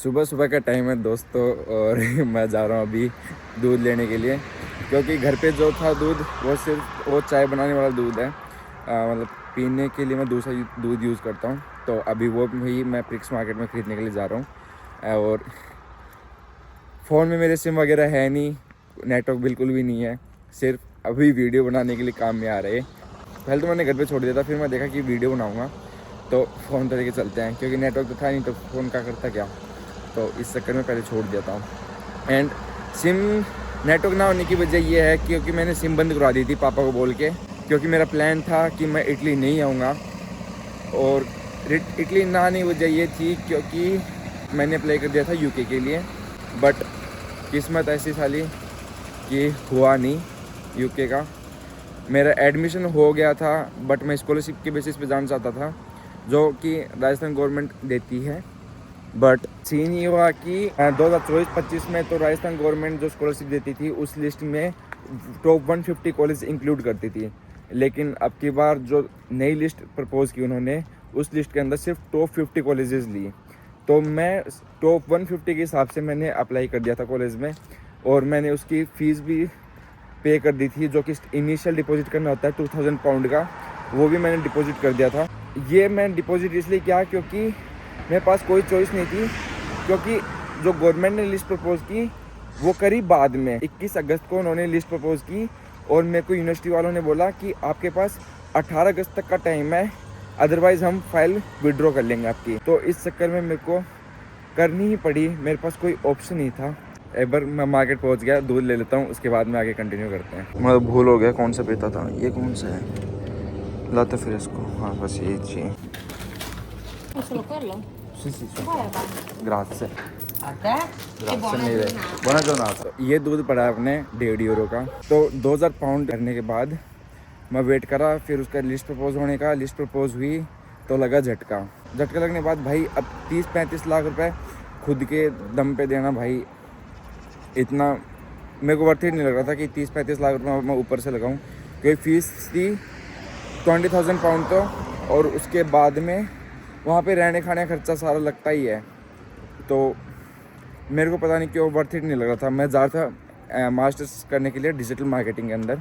सुबह सुबह का टाइम है दोस्तों और मैं जा रहा हूँ अभी दूध लेने के लिए, क्योंकि घर पे जो था दूध वो सिर्फ वो चाय बनाने वाला दूध है। मतलब पीने के लिए मैं दूसरा दूध यूज़ करता हूँ। तो अभी वो ही मैं प्रिक्स मार्केट में ख़रीदने के लिए जा रहा हूँ। और फ़ोन में मेरे सिम वगैरह है नहीं, नेटवर्क बिल्कुल भी नहीं है, सिर्फ अभी वीडियो बनाने के लिए काम में आ रहे। पहले तो मैंने घर पे छोड़ दिया था, फिर मैं देखा कि वीडियो बनाऊँगा तो फ़ोन पर लेके चलते हैं, क्योंकि नेटवर्क तो था नहीं तो फ़ोन का करता क्या। तो इस चक्कर में पहले छोड़ देता हूँ। एंड सिम नेटवर्क ना होने की वजह ये है क्योंकि मैंने सिम बंद करवा दी थी पापा को बोल के, क्योंकि मेरा प्लान था कि मैं इटली नहीं आऊँगा। और इटली ना आने की वजह ये थी क्योंकि मैंने अप्लाई कर दिया था यूके के लिए, बट किस्मत ऐसी साली कि हुआ नहीं यूके का। मेरा एडमिशन हो गया था, बट मैं स्कॉलरशिप के बेसिस पे जाना चाहता था, जो कि राजस्थान गवर्नमेंट देती है। बट सीन ये हुआ कि 2024-25 में तो राजस्थान गवर्नमेंट जो स्कॉलरशिप देती थी उस लिस्ट में टॉप 150 कॉलेज इंक्लूड करती थी, लेकिन अब की बार जो नई लिस्ट प्रपोज़ की उन्होंने, उस लिस्ट के अंदर सिर्फ टॉप 50 कॉलेजेस ली। तो मैं टॉप 150 के हिसाब से मैंने अप्लाई कर दिया था कॉलेज में, और मैंने उसकी फ़ीस भी पे कर दी थी, जो कि इनिशियल डिपॉजिट करना होता है 2000 पाउंड का, वो भी मैंने डिपॉजिट कर दिया था। ये मैं डिपॉजिट इसलिए किया क्योंकि मेरे पास कोई चॉइस नहीं थी, क्योंकि जो गवर्नमेंट ने लिस्ट प्रपोज़ की वो करी बाद में। 21 अगस्त को उन्होंने लिस्ट प्रपोज़ की और मेरे को यूनिवर्सिटी वालों ने बोला कि आपके पास 18 अगस्त तक का टाइम है, अदरवाइज़ हम फाइल विड्रॉ कर लेंगे आपकी। तो इस चक्कर में मेरे को करनी ही पड़ी, मेरे पास कोई ऑप्शन नहीं था। एक बार मैं मार्केट पहुंच गया, दूध ले लेता हूं, उसके बाद में आगे कंटिन्यू करते हैं। मैं भूल हो गया कौन सा पीता था, ये कौन सा है, लाते फिर इसको। हाँ बस यही चाहिए। Solo quello? Sì, sì, sì. Vai avanti. Grazie. A te? E buona नहीं रहे। giornata. बना जो ना। ये दूध पड़ा है अपने 1.5 यूरो का। तो 2000 पाउंड करने के बाद मैं वेट करा, फिर उसका लिस्ट प्रपोज होने का। लिस्ट प्रपोज हुई तो लगा झटका। झटका लगने के बाद भाई अब 30-35 लाख रुपए खुद के दम पे देना, भाई इतना मेरे को वर्थ इट नहीं लग रहा था कि 30-35 लाख रुपए मैं ऊपर से लगाऊं, क्योंकि फ़ीस थी 20,000 पाउंड। तो और उसके बाद में वहाँ पे रहने खाने का खर्चा सारा लगता ही है। तो मेरे को पता नहीं क्यों वर्थ इट नहीं लग रहा था। मैं जा रहा था मास्टर्स करने के लिए डिजिटल मार्केटिंग के अंदर,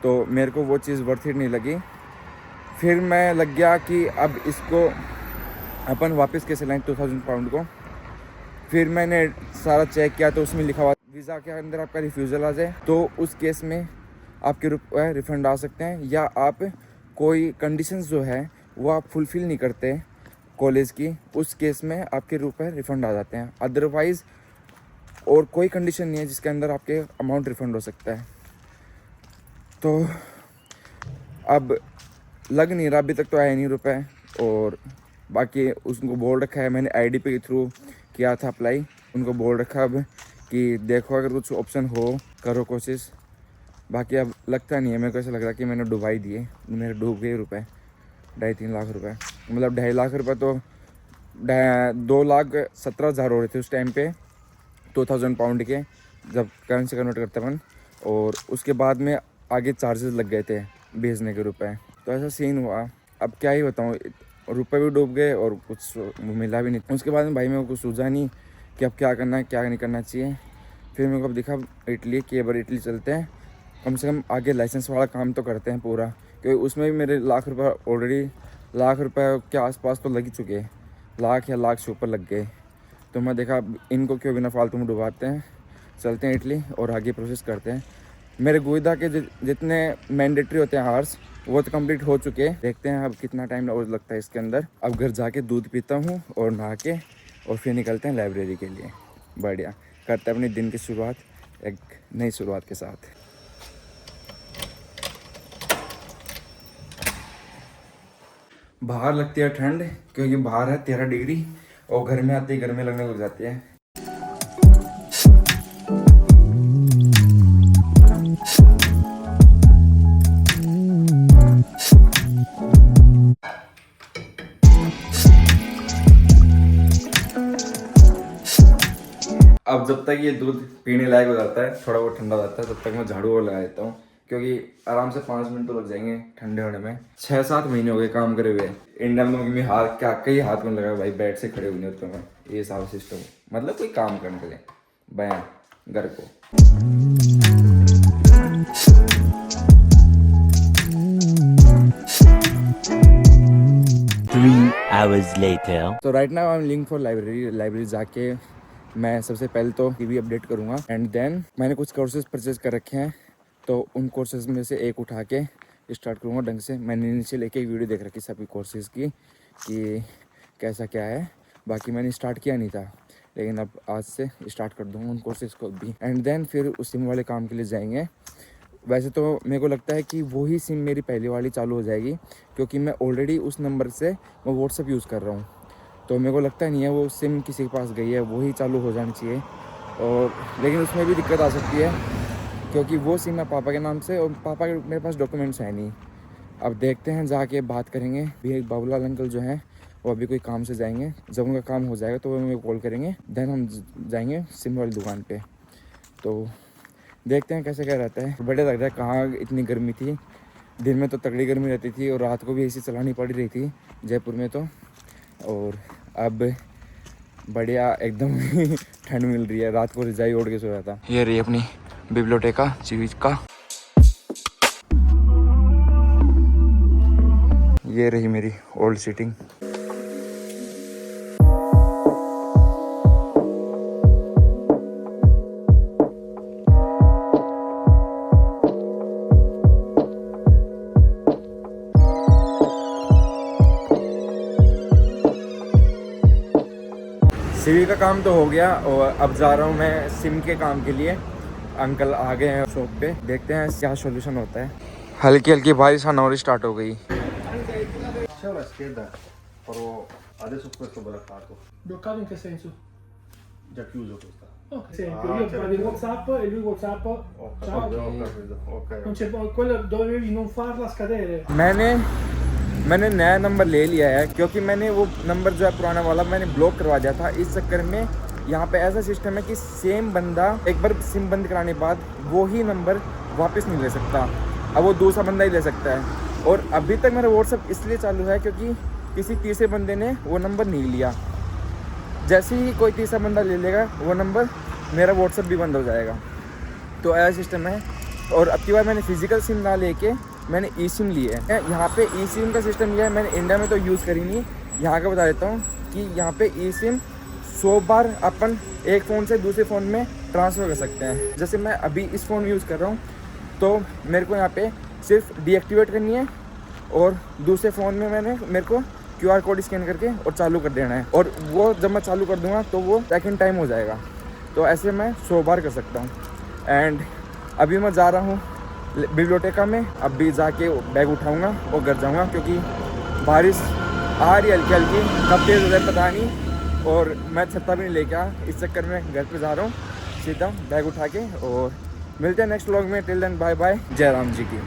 तो मेरे को वो चीज़ वर्थ इट नहीं लगी। फिर मैं लग गया कि अब इसको अपन वापस कैसे लाएं 2000 पाउंड को। फिर मैंने सारा चेक किया तो उसमें लिखा हुआ वीज़ा के अंदर आपका रिफ्यूज़ल आ जाए तो उस केस में आपके रुपये रिफ़ंड आ सकते हैं, या आप कोई कंडीशंस जो है वो आप फुलफ़िल नहीं करते कॉलेज की, उस केस में आपके रुपए रिफ़ंड आ जाते हैं। अदरवाइज़ और कोई कंडीशन नहीं है जिसके अंदर आपके अमाउंट रिफ़ंड हो सकता है। तो अब लग नहीं रहा, अभी तक तो आया नहीं रुपए। और बाकी उसको बोल रखा है, मैंने आईडीपी के थ्रू किया था अप्लाई, उनको बोल रखा अब कि देखो अगर कुछ ऑप्शन हो करो कोशिश। बाकी अब लगता नहीं है, मेरे को ऐसा लग रहा है कि मैंने डुबाई दिए, मेरे डूब गए रुपए 2.5-3 लाख रुपए। मतलब 2.5 लाख रुपए तो 2,17,000 हो रहे थे उस टाइम पे 2000 पाउंड के, जब करेंसी कन्वर्ट करते अपन। और उसके बाद में आगे चार्जेस लग गए थे भेजने के रुपए। तो ऐसा सीन हुआ। अब क्या ही बताऊँ, रुपए भी डूब गए और कुछ मिला भी नहीं। उसके बाद में भाई मेरे को कुछ सूझा नहीं कि अब क्या करना है क्या नहीं करना चाहिए। फिर मेरे को अब दिखा इटली कि एक बार इटली चलते हैं, कम से कम आगे लाइसेंस वाला काम तो करते हैं पूरा, क्योंकि उसमें भी मेरे लाख रुपए ऑलरेडी लाख रुपए के आसपास तो लग ही चुके हैं, लाख या लाख से ऊपर लग गए। तो मैं देखा इनको क्यों बिना फालतू में डुबाते हैं, चलते हैं इटली और आगे प्रोसेस करते हैं। मेरे गुइदा के जितने मैंडेटरी होते हैं हार्स वो तो कंप्लीट हो चुके हैं। देखते हैं अब कितना टाइम और लगता है इसके अंदर। अब घर जाके दूध पीता हूँ और नहा के और फिर निकलते हैं लाइब्रेरी के लिए। बढ़िया करते हैं अपने दिन की शुरुआत एक नई शुरुआत के साथ। बाहर लगती है ठंड, क्योंकि बाहर है 13 डिग्री और घर में आते ही गर्मी लगने लग जाती है। अब जब तक ये दूध पीने लायक हो जाता है, थोड़ा बहुत ठंडा हो जाता है, तब तक मैं झाड़ू और लगा देता हूँ, क्योंकि आराम से 5 मिनट तो लग जाएंगे ठंडे होने में। 6-7 महीने हो गए काम करे हुए। इंडिया में तो मम्मी हाथ क्या कई हाथ में लगा भाई, बेड से खड़े हुए होते हैं। ये सारा सिस्टम मतलब कोई काम करने के लिए बयां घर को। Hours later. तो right now I am link for library जाके मैं सबसे पहले तो टीवी अपडेट करूँगा एंड देन मैंने कुछ कोर्सेज परचेज कर रखे हैं, तो उन कोर्सेज में से एक उठा के स्टार्ट करूँगा ढंग से। मैंने नीचे लेके एक वीडियो देख रखी सभी कोर्सेज की कि कैसा क्या है, बाकी मैंने स्टार्ट किया नहीं था, लेकिन अब आज से स्टार्ट कर दूँगा उन कोर्सेज को भी। एंड देन फिर उस सिम वाले काम के लिए जाएंगे। वैसे तो मेरे को लगता है कि वही सिम मेरी पहली वाली चालू हो जाएगी, क्योंकि मैं ऑलरेडी उस नंबर से मैं व्हाट्सअप यूज़ कर रहा हूँ, तो मेरे को लगता नहीं है वो सिम किसी के पास गई है, वही चालू हो जानी चाहिए। और लेकिन उसमें भी दिक्कत आ सकती है, क्योंकि वो सिम है पापा के नाम से और पापा के मेरे पास डॉक्यूमेंट्स है नहीं। अब देखते हैं, जाके बात करेंगे। भी एक बाबूलाल अंकल जो हैं वो अभी कोई काम से जाएंगे, जब उनका काम हो जाएगा तो वो मेरे को कॉल करेंगे, देन हम जाएंगे सिम वाली दुकान पे। तो देखते हैं कैसे क्या रहता है। बढ़िया लग रहा है। कहाँ इतनी गर्मी थी, दिन में तो तगड़ी गर्मी रहती थी और रात को भी एसी चलानी पड़ रही थी जयपुर में तो, और अब बढ़िया एकदम ठंड मिल रही है। रात को रजाई ओढ़ के सोया था। ये रही अपनी बिब्लियोटेका चीज का, ये रही मेरी ओल्ड सीटिंग। सीवी का काम तो हो गया और अब जा रहा हूँ मैं सिम के काम के लिए। अंकल आ गए हैं शॉप पे, देखते हैं क्या सॉल्यूशन होता है। हल्की हल्की बारिश आना और स्टार्ट हो गई। C'è una scheda, però adesso questo bloccato, Bloccato in che senso? già chiuso questa. Ok, esempio, Ah, io c'è vado in ragione. WhatsApp e lui WhatsApp. Ho Ciao. capito, ok. Non c'è quello dovevi non farla scadere. मैंने नया number ले लिया है, क्योंकि मैंने वो number जो है पुराना वाला मैंने ब्लॉक करवा दिया था। इस चक्कर में यहाँ पे ऐसा सिस्टम है कि सेम बंदा एक बार सिम बंद कराने के बाद वो ही नंबर वापस नहीं ले सकता, अब वो दूसरा बंदा ही ले सकता है। और अभी तक मेरा व्हाट्सअप इसलिए चालू है क्योंकि किसी तीसरे बंदे ने वो नंबर नहीं लिया। जैसे ही कोई तीसरा बंदा ले लेगा वो नंबर, मेरा व्हाट्सअप भी बंद हो जाएगा। तो ऐसा सिस्टम है। और अब की बार मैंने फिजिकल सिम ना लेके मैंने ई सिम ली है। यहाँ पे ई सिम का सिस्टम यह है, मैंने इंडिया में तो यूज़ करी नहीं, यहाँ का बता देता हूँ कि यहाँ पे ई सिम 100 बार अपन एक फ़ोन से दूसरे फ़ोन में ट्रांसफ़र कर सकते हैं। जैसे मैं अभी इस फ़ोन यूज़ कर रहा हूँ, तो मेरे को यहाँ पे सिर्फ डीएक्टिवेट करनी है और दूसरे फ़ोन में मेरे को QR कोड स्कैन करके और चालू कर देना है, और वो जब मैं चालू कर दूँगा तो वो सेकंड टाइम हो जाएगा। तो ऐसे मैं 100 बार कर सकता हूँ। एंड अभी मैं जा रहा हूँ बिब्लियोटेका में, अब भी जाके बैग उठाऊँगा और घर जाऊँगा, क्योंकि बारिश आ रही हल्की हल्की, कब तेज़ हो जाए पता नहीं, और मैं छत्ता भी नहीं लेके आ, इस चक्कर में घर पे जा रहा हूँ सीधा बैग उठा के। और मिलते हैं नेक्स्ट व्लॉग में। Till then bye bye. जय राम जी की।